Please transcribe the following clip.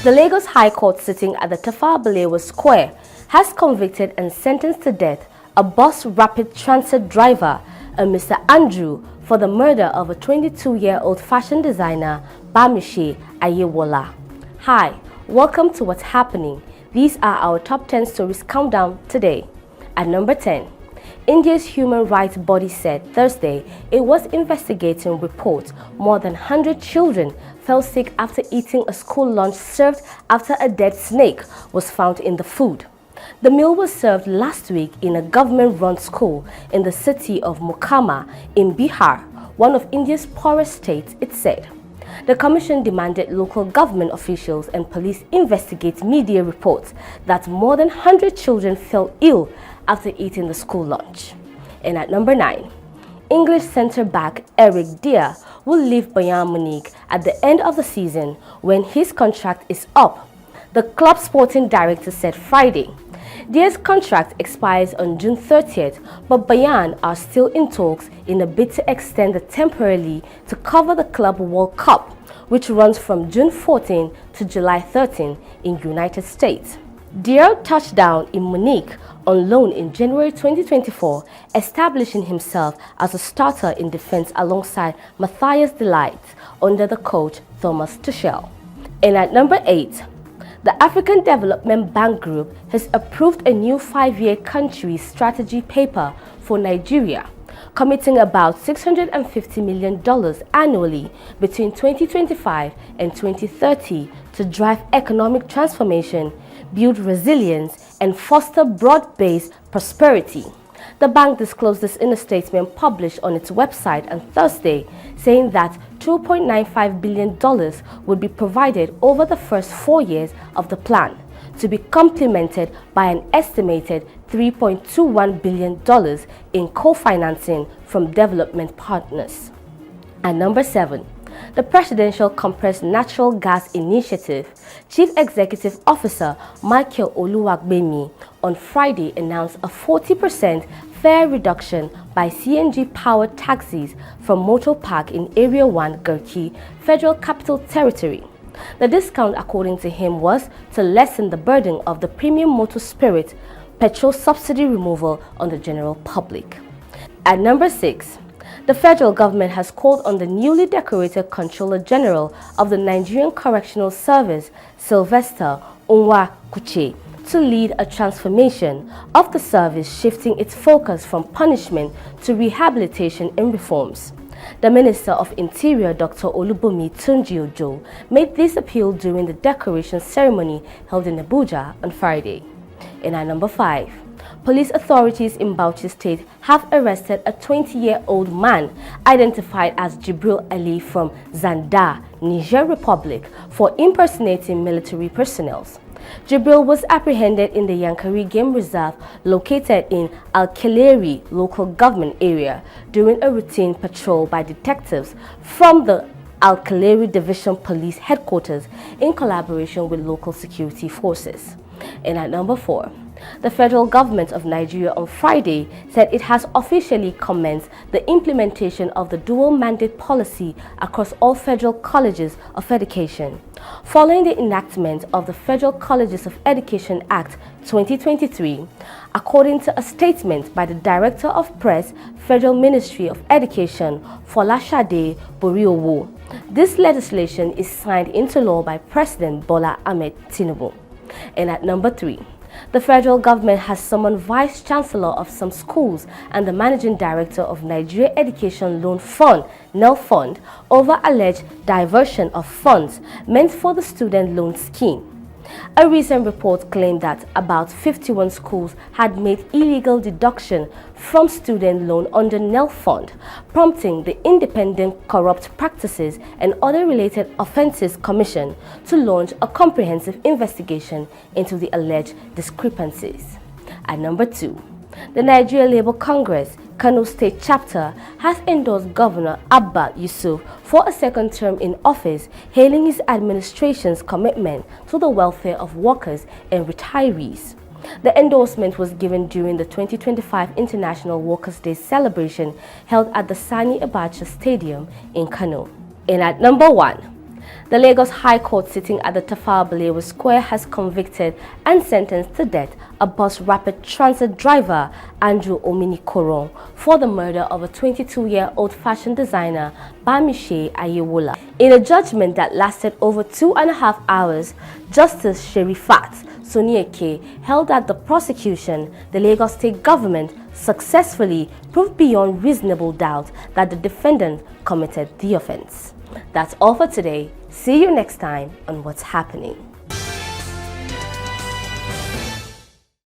The Lagos High Court sitting at the Tafawa Balewa Square has convicted and sentenced to death a bus rapid transit driver, a Mr. Andrew, for the murder of a 22-year-old fashion designer, Bamise Ayewola. Hi, welcome to What's Happening. These are our top 10 stories countdown today. At number 10, India's human rights body said Thursday it was investigating reports more than 100 children fell sick after eating a school lunch served after a dead snake was found in the food. The meal was served last week in a government-run school in the city of Mokama in Bihar, one of India's poorest states, it said. The commission demanded local government officials and police investigate media reports that more than 100 children fell ill after eating the school lunch. And at number 9, English centre-back Dier will leave Bayern Munich at the end of the season when his contract is up, the club's sporting director said Friday. Dier's contract expires on June 30th, but Bayern are still in talks in a bid to extend it temporarily to cover the Club World Cup, which runs from June 14 to July 13 in United States. Dier touched down in Munich on loan in January 2024, establishing himself as a starter in defense alongside Matthias de Ligt under the coach Thomas Tuchel. And at number 8, the African Development Bank Group has approved a new 5-year country strategy paper for Nigeria, committing about $650 million annually between 2025 and 2030 to drive economic transformation, build resilience, and foster broad-based prosperity. The bank disclosed this in a statement published on its website on Thursday, saying that $2.95 billion would be provided over the first 4 years of the plan, to be complemented by an estimated $3.21 billion in co-financing from development partners. At number 7, the Presidential Compressed Natural Gas Initiative Chief Executive Officer Michael Oluwagbemi on Friday announced a 40% fare reduction by CNG-powered taxis from Motor Park in Area 1 Garki, Federal Capital Territory. The discount, according to him, was to lessen the burden of the premium motor spirit petrol subsidy removal on the general public. At number 6, the federal government has called on the newly decorated Controller General of the Nigerian Correctional Service, Sylvester Onwa-Kuche, to lead a transformation of the service, shifting its focus from punishment to rehabilitation and reforms. The Minister of Interior, Dr. Olubunmi Tunji-Ojo, made this appeal during the decoration ceremony held in Abuja on Friday. And at number 5, police authorities in Bauchi State have arrested a 20-year-old man identified as Jibril Ali from Zanda, Niger Republic, for impersonating military personnel. Jibril was apprehended in the Yankari Game Reserve located in Al-Keleri local government area during a routine patrol by detectives from the Al-Keleri Division Police Headquarters in collaboration with local security forces. And at number 4, the federal government of Nigeria on Friday said it has officially commenced the implementation of the dual mandate policy across all federal colleges of education. Following the enactment of the Federal Colleges of Education Act 2023, according to a statement by the Director of Press, Federal Ministry of Education, Folashade Boriowo, this legislation is signed into law by President Bola Ahmed Tinubu. And at number 3, the federal government has summoned Vice Chancellor of some schools and the Managing Director of Nigeria Education Loan Fund, NEL Fund, over alleged diversion of funds meant for the student loan scheme. A recent report claimed that about 51 schools had made illegal deduction from student loan under NEL Fund, prompting the Independent Corrupt Practices and Other Related Offences Commission to launch a comprehensive investigation into the alleged discrepancies. At number 2, the Nigeria Labour Congress Kano State Chapter has endorsed Governor Abba Yusuf for a second term in office, hailing his administration's commitment to the welfare of workers and retirees. The endorsement was given during the 2025 International Workers' Day celebration held at the Sani Abacha Stadium in Kano. And at number 1, The Lagos High Court sitting at the Tafawa Balewa Square has convicted and sentenced to death a bus rapid transit driver, Andrew Omini-Koron, for the murder of a 22-year-old fashion designer, Bamise Ayewola. In a judgment that lasted over 2.5 hours, Justice Sherifat Sonieke held that the prosecution, the Lagos State government, successfully proved beyond reasonable doubt that the defendant committed the offense. That's all for today. See you next time on What's Happening.